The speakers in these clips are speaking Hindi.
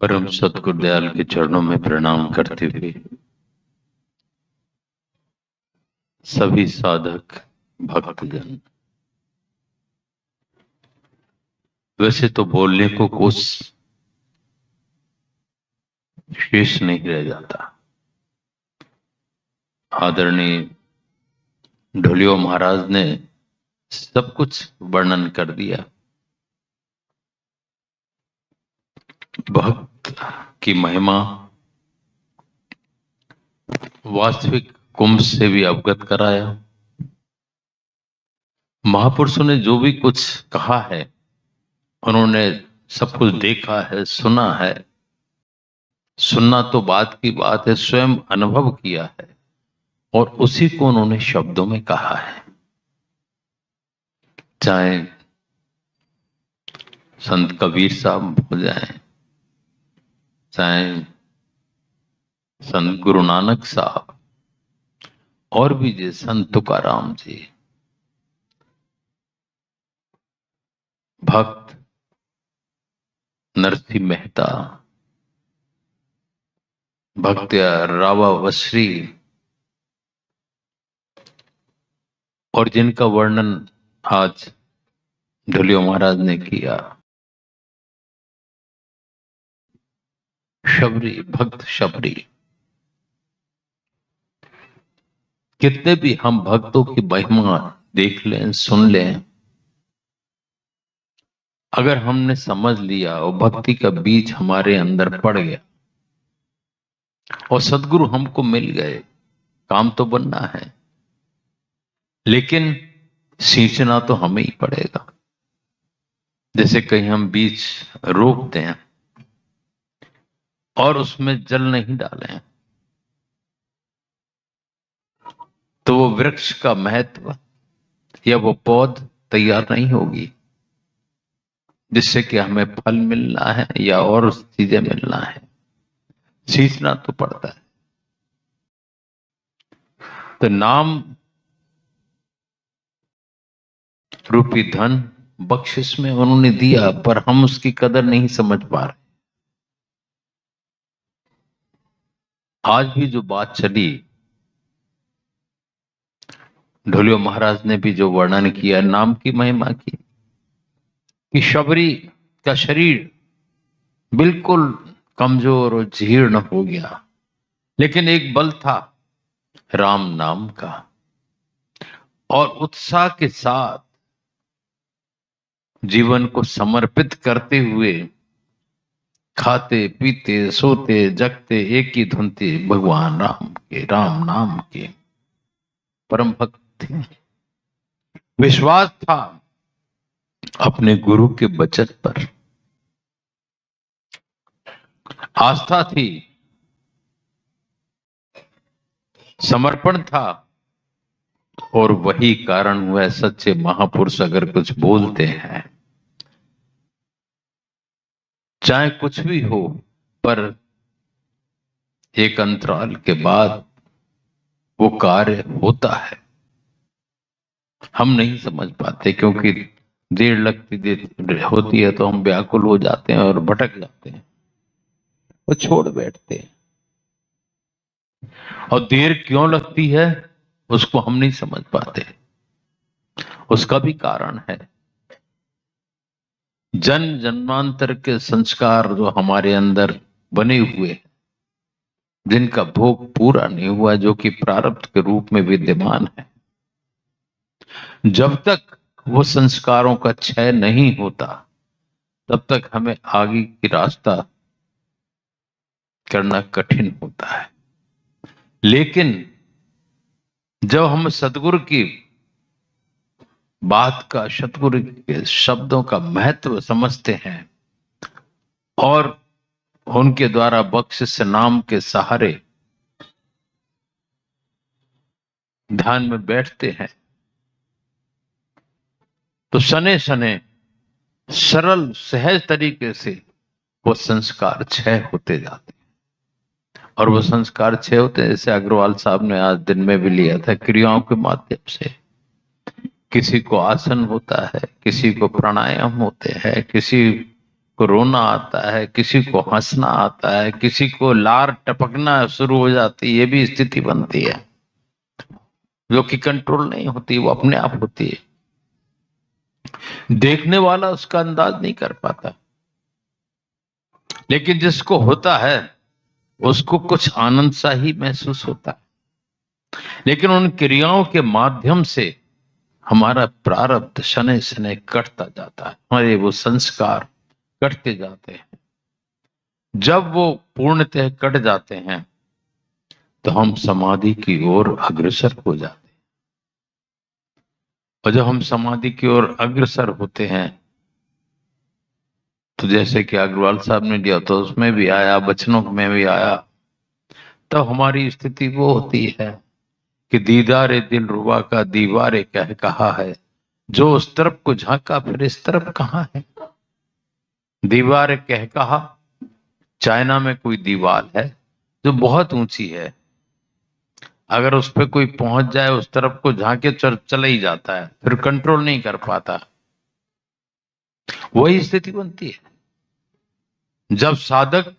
परम सतगुरुदयाल के चरणों में प्रणाम करते हुए सभी साधक भक्तजन, वैसे तो बोलने को कुछ शेष नहीं रह जाता। आदरणीय ढोलियो महाराज ने सब कुछ वर्णन कर दिया। भक्त की महिमा वास्तविक कुंभ से भी अवगत कराया। महापुरुषों ने जो भी कुछ कहा है, उन्होंने सब कुछ देखा है, सुना है। सुनना तो बात की बात है, स्वयं अनुभव किया है और उसी को उन्होंने शब्दों में कहा है। चाहे संत कबीर साहब हो जाए, चाहे संत गुरु नानक साहब, और भी जे संत तुकाराम जी, भक्त नरसिंह मेहता, भक्त रावा वश्री, और जिनका वर्णन आज ढोलियो महाराज ने किया, शबरी, भक्त शबरी। कितने भी हम भक्तों की महिमा देख लें, सुन लें, अगर हमने समझ लिया और भक्ति का बीज हमारे अंदर पड़ गया और सदगुरु हमको मिल गए, काम तो बनना है, लेकिन सींचना तो हमें ही पड़ेगा। जैसे कहीं हम बीज रोप दें और उसमें जल नहीं डालें तो वो वृक्ष का महत्व या वो पौध तैयार नहीं होगी, जिससे कि हमें फल मिलना है या और चीजें मिलना है। सींचना तो पड़ता है। तो नाम रूपी धन बख्शिश में उन्होंने दिया, पर हम उसकी कदर नहीं समझ पा रहे। आज भी जो बात चली, ढोलियो महाराज ने भी जो वर्णन किया नाम की महिमा की, कि शबरी का शरीर बिल्कुल कमजोर और जीर्ण हो गया, लेकिन एक बल था राम नाम का, और उत्साह के साथ जीवन को समर्पित करते हुए खाते पीते सोते जगते एक ही धुन थी, भगवान राम के, राम नाम के। परम भक्त थे। विश्वास था अपने गुरु के वचन पर, आस्था थी, समर्पण था, और वही कारण हुआ सच्चे महापुरुष अगर कुछ बोलते हैं, चाहे कुछ भी हो, पर एक अंतराल के बाद वो कार्य होता है। हम नहीं समझ पाते, क्योंकि देर लगती होती है तो हम व्याकुल हो जाते हैं और भटक जाते हैं और छोड़ बैठते हैं। और देर क्यों लगती है उसको हम नहीं समझ पाते। उसका भी कारण है, जन्म जन्मांतर के संस्कार जो हमारे अंदर बने हुए हैं, जिनका भोग पूरा नहीं हुआ, जो कि प्रारब्ध के रूप में विद्यमान है। जब तक वो संस्कारों का क्षय नहीं होता, तब तक हमें आगे की रास्ता करना कठिन होता है। लेकिन जब हम सतगुरु की बात का, सतगुरु के शब्दों का महत्व समझते हैं और उनके द्वारा बख्शिश नाम के सहारे ध्यान में बैठते हैं, तो सने सने सरल सहज तरीके से वो संस्कार क्षय होते जाते हैं। और वो संस्कार क्षय होते हैं, जैसे अग्रवाल साहब ने आज दिन में भी लिया था, क्रियाओं के माध्यम से। किसी को आसन होता है, किसी को प्राणायाम होते हैं, किसी को रोना आता है, किसी को हंसना आता है, किसी को लार टपकना शुरू हो जाती है। ये भी स्थिति बनती है जो कि कंट्रोल नहीं होती, वो अपने आप होती है। देखने वाला उसका अंदाज नहीं कर पाता, लेकिन जिसको होता है उसको कुछ आनंद सा ही महसूस होता है। लेकिन उन क्रियाओं के माध्यम से हमारा प्रारब्ध शनै शनै कटता जाता है, हमारे वो संस्कार कटते जाते हैं। जब वो पूर्णतः कट जाते हैं तो हम समाधि की ओर अग्रसर हो जाते हैं। और जब हम समाधि की ओर अग्रसर होते हैं तो जैसे कि अग्रवाल साहब ने दिया तो उसमें भी आया, बचनों में भी आया, तो हमारी स्थिति वो होती है कि दीदारे दिल रुबा का दीवारे कह कहा है, जो उस तरफ को झांका फिर इस तरफ कहाँ है। दीवार कह कहा, चाइना में कोई दीवार है जो बहुत ऊंची है, अगर उस पर कोई पहुंच जाए उस तरफ को झांके चला ही जाता है, फिर कंट्रोल नहीं कर पाता। वही स्थिति बनती है जब साधक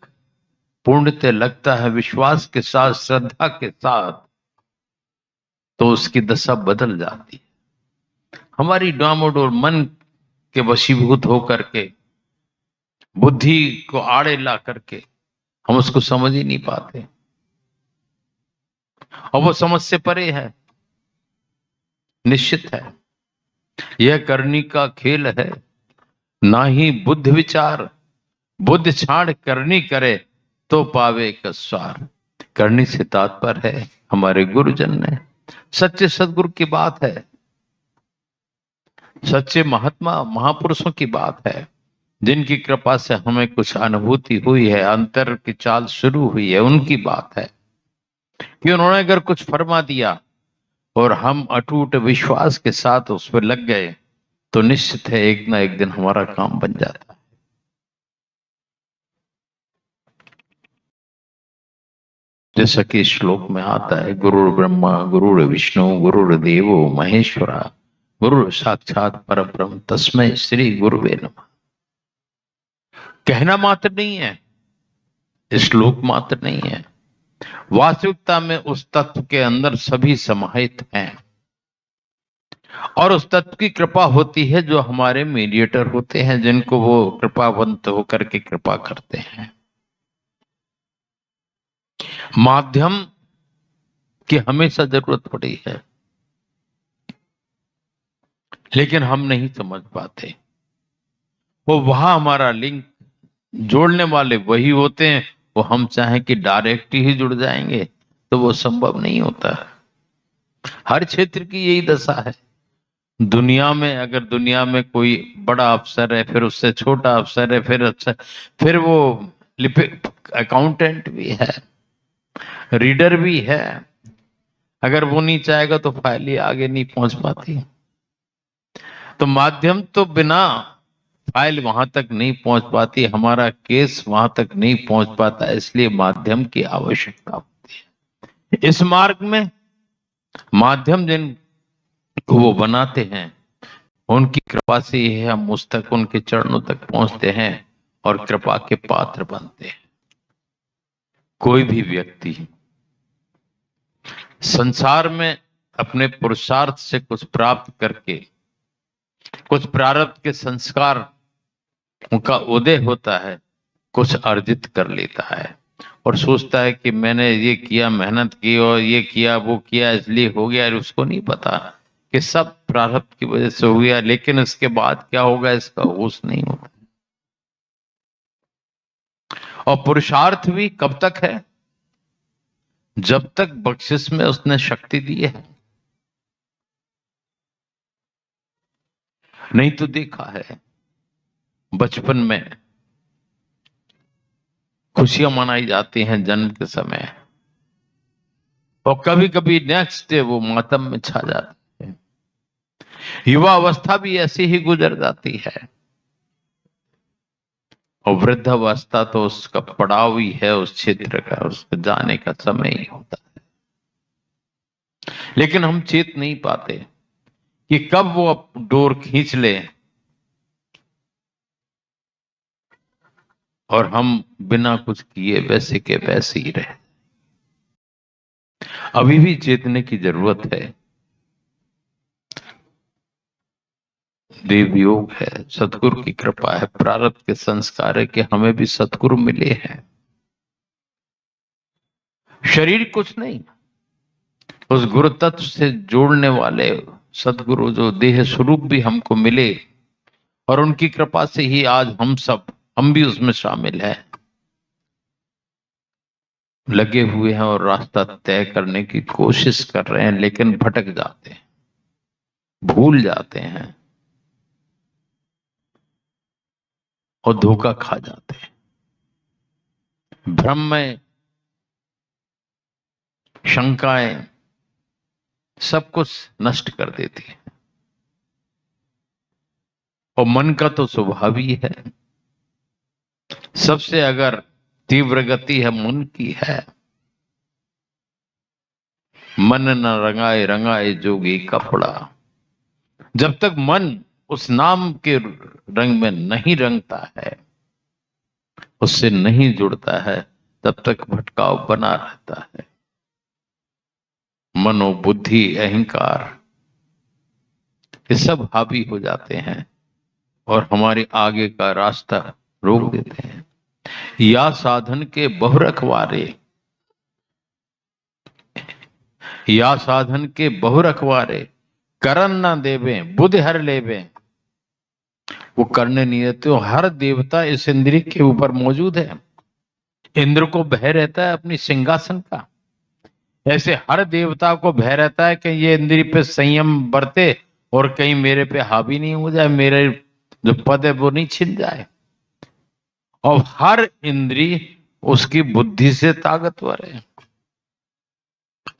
पूर्णतः लगता है विश्वास के साथ, श्रद्धा के साथ, तो उसकी दशा बदल जाती है। हमारी डामाडोल मन के वशीभूत होकर के, बुद्धि को आड़े ला करके हम उसको समझ ही नहीं पाते, और वो समझ से परे है। निश्चित है यह करनी का खेल है, ना ही बुद्ध विचार, बुद्ध छाड़ करनी करे तो पावे कसार। करनी से तात्पर्य है हमारे गुरुजन ने, सच्चे सदगुरु की बात है, सच्चे महात्मा महापुरुषों की बात है, जिनकी कृपा से हमें कुछ अनुभूति हुई है, अंतर की चाल शुरू हुई है, उनकी बात है कि उन्होंने अगर कुछ फरमा दिया और हम अटूट विश्वास के साथ उस पर लग गए तो निश्चित है एक ना एक दिन हमारा काम बन जाता है। जैसा कि श्लोक में आता है, गुरु ब्रह्मा गुरु विष्णु गुरु देवो महेश्वरा गुरु साक्षात परब्रह्म तस्मै श्री गुरुवे नमः। कहना मात्र नहीं है, श्लोक मात्र नहीं है, वास्तविकता में उस तत्व के अंदर सभी समाहित हैं, और उस तत्व की कृपा होती है जो हमारे मीडिएटर होते हैं, जिनको वो कृपावंत होकर के कृपा करते हैं। माध्यम की हमेशा जरूरत पड़ी है, लेकिन हम नहीं समझ पाते। वो वहां हमारा लिंक जोड़ने वाले वही होते हैं, वो हम चाहें कि डायरेक्ट ही जुड़ जाएंगे तो वो संभव नहीं होता। हर क्षेत्र की यही दशा है। दुनिया में अगर दुनिया में कोई बड़ा अफसर है, फिर उससे छोटा अफसर है, फिर अच्छा, फिर वो अकाउंटेंट भी है, रीडर भी है, अगर वो नहीं चाहेगा तो फाइल ही आगे नहीं पहुंच पाती। तो माध्यम तो बिना फाइल वहां तक नहीं पहुंच पाती, हमारा केस वहां तक नहीं पहुंच पाता, इसलिए माध्यम की आवश्यकता होती है। इस मार्ग में माध्यम जिन को वो बनाते हैं, उनकी कृपा से ही हम उस तक, उनके चरणों तक पहुंचते हैं और कृपा के पात्र बनते हैं। कोई भी व्यक्ति संसार में अपने पुरुषार्थ से कुछ प्राप्त करके, कुछ प्रारब्ध के संस्कार उनका उदय होता है, कुछ अर्जित कर लेता है और सोचता है कि मैंने ये किया, मेहनत की और ये किया वो किया इसलिए हो गया। उसको नहीं पता कि सब प्रारब्ध की वजह से हो गया, लेकिन इसके बाद क्या होगा इसका होश नहीं होता। और पुरुषार्थ भी कब तक है? जब तक बख्शिश में उसने शक्ति दी है। नहीं तो देखा है बचपन में खुशियां मनाई जाती हैं जन्म के समय, और कभी कभी नेक्स्ट डे वो मातम में छा जाती है। युवा अवस्था भी ऐसी ही गुजर जाती है, और वृद्धावस्था तो उसका पड़ाव ही है, उस क्षेत्र का, उसके जाने का समय ही होता है। लेकिन हम चेत नहीं पाते कि कब वो डोर खींच ले और हम बिना कुछ किए वैसे के वैसे ही रहे। अभी भी चेतने की जरूरत है। देव योग है, सतगुरु की कृपा है, प्रारब्ध के संस्कार है कि हमें भी सतगुरु मिले हैं। शरीर कुछ नहीं, उस गुरु तत्व से जोड़ने वाले सतगुरु जो देह स्वरूप भी हमको मिले, और उनकी कृपा से ही आज हम भी उसमें शामिल हैं, लगे हुए हैं और रास्ता तय करने की कोशिश कर रहे हैं, लेकिन भटक जाते हैं, भूल जाते हैं और धोखा खा जाते हैं। भ्रम में शंकाएं सब कुछ नष्ट कर देती है। और मन का तो स्वभाव ही है, सबसे अगर तीव्र गति है मन की है। मन न रंगाए रंगाए जोगी कपड़ा। जब तक मन उस नाम के रंग में नहीं रंगता है, उससे नहीं जुड़ता है, तब तक भटकाव बना रहता है। मनोबुद्धि अहंकार ये सब हावी हो जाते हैं और हमारे आगे का रास्ता रोक देते हैं। या साधन के बहु रखवारे, या साधन के बहु रखवारे, करन ना देवे बुध हर लेवे। वो करने नहीं देते। हर देवता इस इंद्रिय के ऊपर मौजूद है। इंद्र को भय रहता है अपनी सिंहासन का, ऐसे हर देवता को भय रहता है कि ये इंद्रिय पे संयम बरते और कहीं मेरे पे हावी नहीं हो जाए, मेरे जो पद है वो नहीं छिन जाए। और हर इंद्रिय उसकी बुद्धि से ताकतवर है,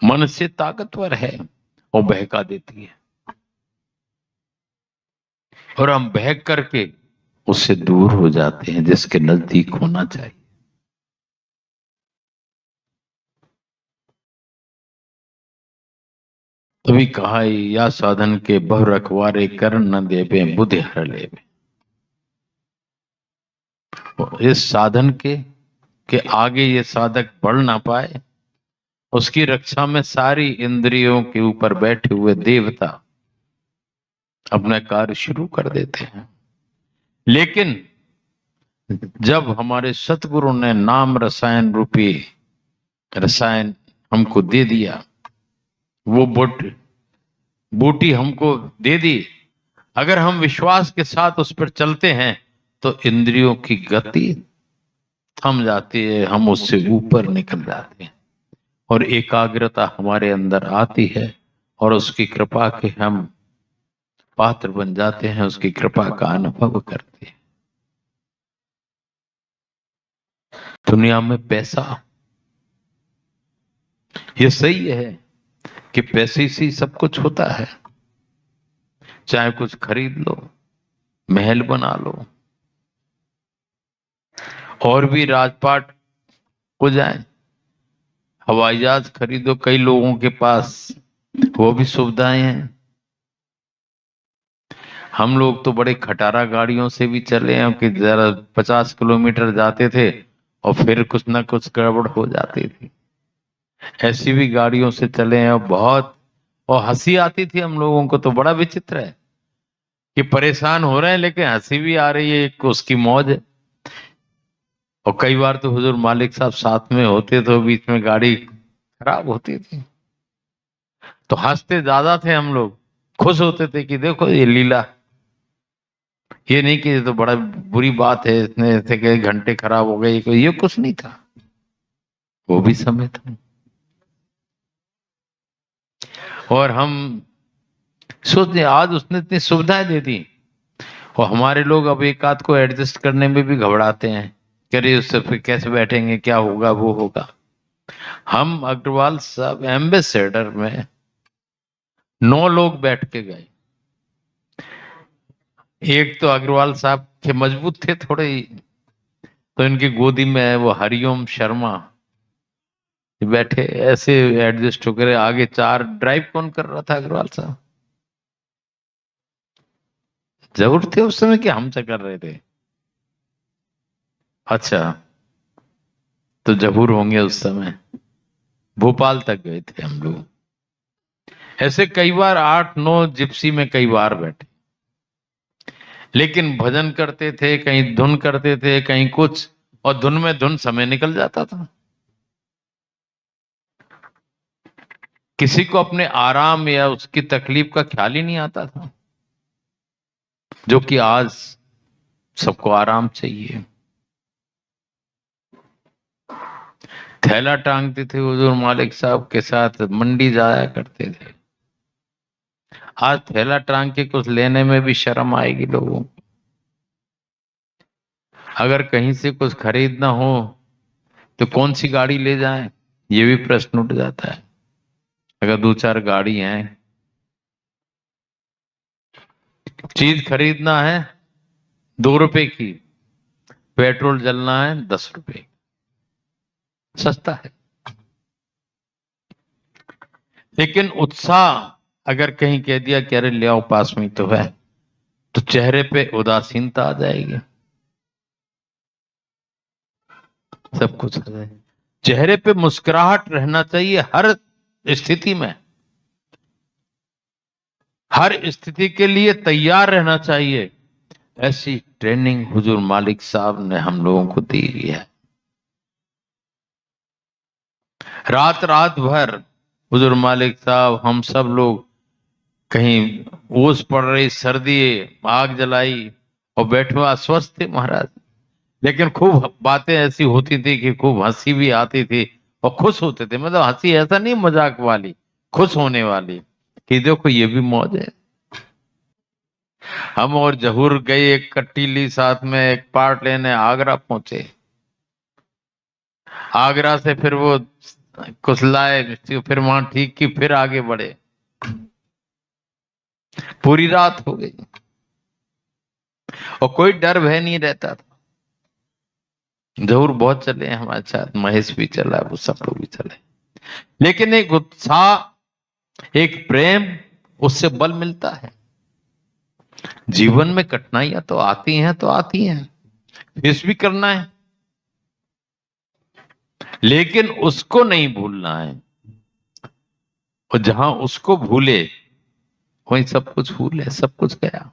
मन से ताकतवर है और बहका देती है, और हम बहक करके उससे दूर हो जाते हैं जिसके नजदीक होना चाहिए। तभी कहा है, या साधन के बहु रखवारे कर न देवे बुद्धि हर लेवे। इस साधन के आगे ये साधक बढ़ ना पाए, उसकी रक्षा में सारी इंद्रियों के ऊपर बैठे हुए देवता अपना कार्य शुरू कर देते हैं। लेकिन जब हमारे सतगुरु ने नाम रसायन रूपी रसायन हमको दे दिया, वो बूटी हमको दे दी, अगर हम विश्वास के साथ उस पर चलते हैं तो इंद्रियों की गति थम जाती है, हम उससे ऊपर निकल जाते हैं और एकाग्रता हमारे अंदर आती है और उसकी कृपा के हम पात्र बन जाते हैं, उसकी कृपा का अनुभव करते हैं। दुनिया में पैसा, ये सही है कि पैसे से ही सब कुछ होता है, चाहे कुछ खरीद लो, महल बना लो और भी राजपाट हो जाए, हवाई जहाज खरीदो, कई लोगों के पास वो भी सुविधाएं हैं। हम लोग तो बड़े खटारा गाड़ियों से भी चले हैं कि जरा 50 किलोमीटर जाते थे और फिर कुछ ना कुछ गड़बड़ हो जाती थी। ऐसी भी गाड़ियों से चले हैं और बहुत, और हंसी आती थी हम लोगों को। तो बड़ा विचित्र है कि परेशान हो रहे हैं लेकिन हंसी भी आ रही है, एक उसकी मौज है। और कई बार तो हुजूर मालिक साहब साथ में होते तो बीच में गाड़ी खराब होती थी तो हंसते ज्यादा थे हम लोग, खुश होते थे कि देखो ये लीला। ये नहीं कि ये तो बड़ा बुरी बात है, इतने ऐसे के घंटे खराब हो गए, ये कुछ नहीं था, वो भी समय था। और हम सोचते आज उसने इतनी सुविधाएं दे दी और हमारे लोग अब एक आध को एडजस्ट करने में भी घबराते हैं, कह रहे उससे फिर कैसे बैठेंगे, क्या होगा वो होगा। हम अग्रवाल साहब एम्बेसडर में 9 लोग बैठ के गए। एक तो अग्रवाल साहब के मजबूत थे थोड़े ही, तो इनकी गोदी में वो हरिओम शर्मा बैठे, ऐसे एडजस्ट होकर आगे। चार ड्राइव कौन कर रहा था? अग्रवाल साहब जरूर थे उस समय कि हम से कर रहे थे। अच्छा, तो जहूर होंगे उस समय, भोपाल तक गए थे हम लोग। ऐसे कई बार 8-9 जिप्सी में कई बार बैठे, लेकिन भजन करते थे, कहीं धुन करते थे, कहीं कुछ, और धुन में धुन समय निकल जाता था। किसी को अपने आराम या उसकी तकलीफ का ख्याल ही नहीं आता था, जो कि आज सबको आराम चाहिए। थैला टांगते थे हुजूर मालिक साहब के साथ, मंडी जाया करते थे। आज थैला टांग के कुछ लेने में भी शर्म आएगी लोगों को। अगर कहीं से कुछ खरीदना हो तो कौन सी गाड़ी ले जाएं, ये भी प्रश्न उठ जाता है। अगर 2-4 गाड़ी हैं, चीज खरीदना है 2 रुपए की, पेट्रोल जलना है 10 रुपए, सस्ता है। लेकिन उत्साह अगर कहीं कह दिया कि अरे ले आओ पास में ही तो है, तो चेहरे पे उदासीनता आ जाएगी, सब कुछ आ जाएगा। चेहरे पे मुस्कुराहट रहना चाहिए हर स्थिति में, हर स्थिति के लिए तैयार रहना चाहिए। ऐसी ट्रेनिंग हुजूर मालिक साहब ने हम लोगों को दी है। रात रात भर हुजूर मालिक साहब, हम सब लोग कहीं ओस पड़ रही, सर्दी, आग जलाई और बैठे हुए अस्वस्थ थे महाराज। लेकिन खूब बातें ऐसी होती थी कि खूब हंसी भी आती थी और खुश होते थे। मतलब हंसी ऐसा नहीं मजाक वाली, खुश होने वाली कि देखो ये भी मौज है। हम और जहूर गए, एक कट्टी ली साथ में, एक पार्ट लेने आगरा पहुंचे। आगरा से फिर वो कुछ लाए, फिर वहां ठीक की, फिर आगे बढ़े। पूरी रात हो गई और कोई डर भय नहीं रहता था। जहूर बहुत चले हैं हमारे साथ, महेश भी चला, वो सब लोग भी चले। लेकिन एक उत्साह, एक प्रेम, उससे बल मिलता है। जीवन में कठिनाइयां तो आती हैं, तो आती हैं, फेस भी करना है, लेकिन उसको नहीं भूलना है। और जहां उसको भूले वहीं सब कुछ भूल है, सब कुछ गया।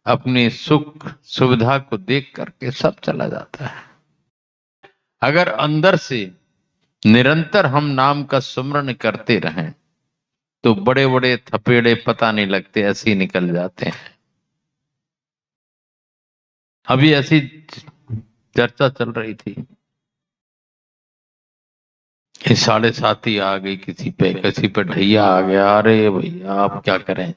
अपनी सुख सुविधा को देख करके सब चला जाता है। अगर अंदर से निरंतर हम नाम का सुमरण करते रहें तो बड़े बड़े थपेड़े पता नहीं लगते, ऐसे ही निकल जाते हैं। अभी ऐसी चर्चा चल रही थी कि 7:30 आ गई, किसी पे ढैया आ गया। अरे भैया आप क्या करें।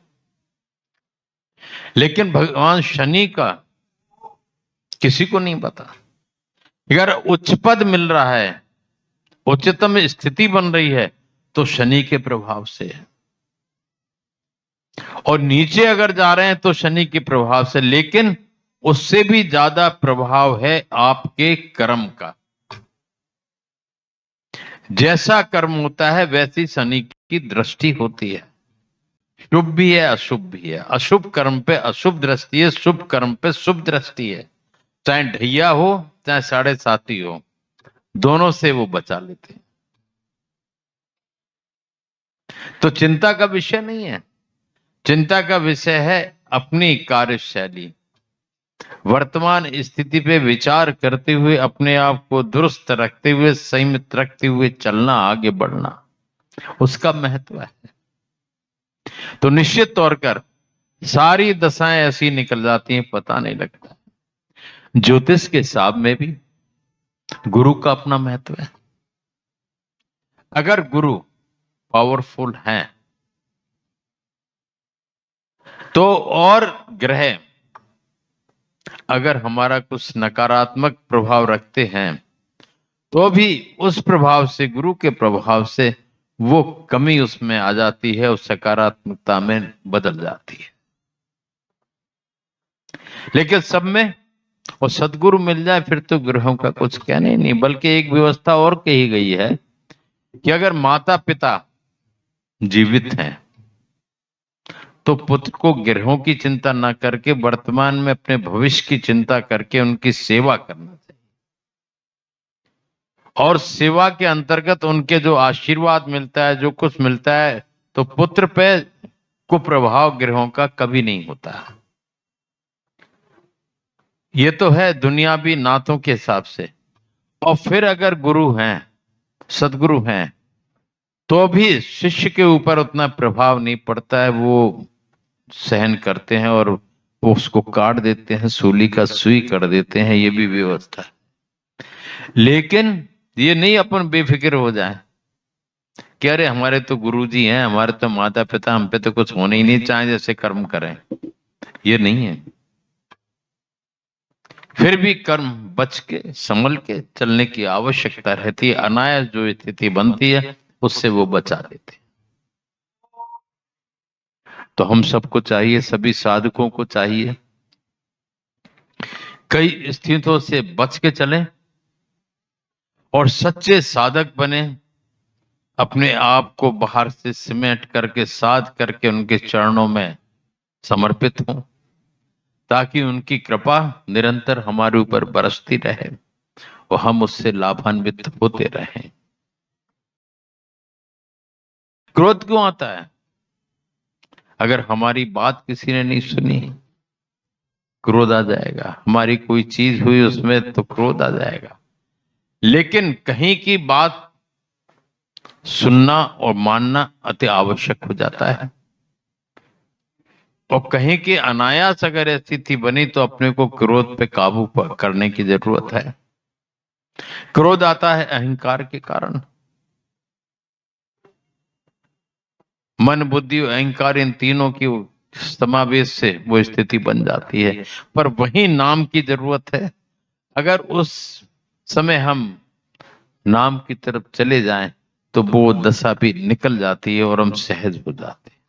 लेकिन भगवान शनि का किसी को नहीं पता। अगर उच्च पद मिल रहा है, उच्चतम स्थिति बन रही है, तो शनि के प्रभाव से है। और नीचे अगर जा रहे हैं तो शनि के प्रभाव से, लेकिन उससे भी ज्यादा प्रभाव है आपके कर्म का। जैसा कर्म होता है वैसी शनि की दृष्टि होती है। शुभ भी है, अशुभ भी है। अशुभ कर्म पे अशुभ दृष्टि है, शुभ कर्म पे शुभ दृष्टि है। चाहे ढैया हो चाहे 7:30 हो, दोनों से वो बचा लेते हैं। तो चिंता का विषय नहीं है। चिंता का विषय है अपनी कार्यशैली, वर्तमान स्थिति पे विचार करते हुए अपने आप को दुरुस्त रखते हुए, संयमित रखते हुए चलना, आगे बढ़ना, उसका महत्व है। तो निश्चित तौर पर सारी दशाएं ऐसी निकल जाती हैं, पता नहीं लगता। ज्योतिष के हिसाब में भी गुरु का अपना महत्व है। अगर गुरु पावरफुल हैं तो, और ग्रह अगर हमारा कुछ नकारात्मक प्रभाव रखते हैं तो भी उस प्रभाव से, गुरु के प्रभाव से वो कमी उसमें आ जाती है, उस सकारात्मकता में बदल जाती है। लेकिन सब में और सदगुरु मिल जाए फिर तो ग्रहों का कुछ कहने ही नहीं। बल्कि एक व्यवस्था और कही गई है कि अगर माता पिता जीवित हैं तो पुत्र को ग्रहों की चिंता ना करके वर्तमान में अपने भविष्य की चिंता करके उनकी सेवा करना चाहिए। और सेवा के अंतर्गत उनके जो आशीर्वाद मिलता है, जो कुछ मिलता है, तो पुत्र पे कुप्रभाव ग्रहों का कभी नहीं होता। ये तो है दुनियावी नातों के हिसाब से। और फिर अगर गुरु हैं, सदगुरु हैं, तो भी शिष्य के ऊपर उतना प्रभाव नहीं पड़ता है। वो सहन करते हैं और वो उसको काट देते हैं, सूली का सुई कर देते हैं, ये भी व्यवस्था है। लेकिन ये नहीं अपन बेफिक्र हो जाए कि अरे हमारे तो गुरुजी हैं, हमारे तो माता पिता, हम पे तो कुछ होने ही नहीं, चाहे जैसे कर्म करें। ये नहीं है। फिर भी कर्म बच के संभल के चलने की आवश्यकता रहती है। अनायास जो स्थिति बनती है उससे वो बचा देते हैं। तो हम सबको चाहिए, सभी साधकों को चाहिए, कई स्थितियों से बच के चलें और सच्चे साधक बने। अपने आप को बाहर से सिमेट करके, साध करके उनके चरणों में समर्पित हों, ताकि उनकी कृपा निरंतर हमारे ऊपर बरसती रहे और हम उससे लाभान्वित होते रहें। क्रोध क्यों आता है? अगर हमारी बात किसी ने नहीं सुनी, क्रोध आ जाएगा। हमारी कोई चीज हुई उसमें, तो क्रोध आ जाएगा। लेकिन कहीं की बात सुनना और मानना अति आवश्यक हो जाता है। और कहीं की अनायास अगर स्थिति बनी, तो अपने को क्रोध पे काबू करने की जरूरत है। क्रोध आता है अहंकार के कारण। मन, बुद्धि और अहंकार, इन तीनों की समावेश से वो स्थिति बन जाती है। पर वही नाम की जरूरत है। अगर उस समय हम नाम की तरफ चले जाएं, तो वो दशा भी निकल जाती है और हम सहज हो जाते हैं।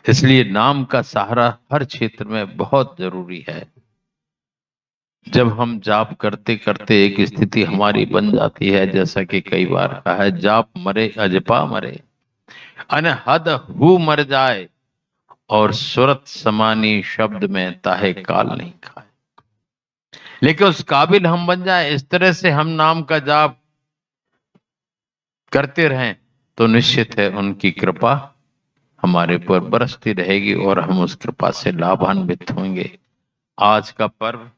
इसलिए नाम का सहारा हर क्षेत्र में बहुत जरूरी है। जब हम जाप करते करते एक स्थिति हमारी बन जाती है, जैसा कि कई बार कहा है, जाप मरे अजपा मरे, अनहद हु मर जाए, और सुरत समानी शब्द में ताहे काल नहीं खाए। लेकिन उस काबिल हम बन जाए, इस तरह से हम नाम का जाप करते रहें, तो निश्चित है उनकी कृपा हमारे पर बरसती रहेगी और हम उस कृपा से लाभान्वित होंगे। आज का पर्व,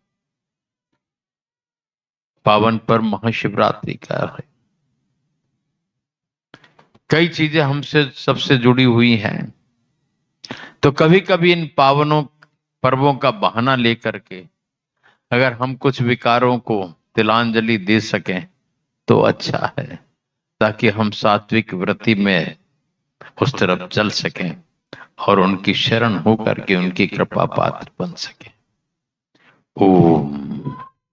पावन पर्व महाशिवरात्रि का है। कई चीजें हमसे सबसे जुड़ी हुई हैं। तो कभी कभी इन पावनों पर्वों का बहाना लेकर के अगर हम कुछ विकारों को तिलांजलि दे सकें तो अच्छा है, ताकि हम सात्विक वृत्ति में उस तरफ चल सकें और उनकी शरण होकर के उनकी कृपा पात्र बन सकें। ओम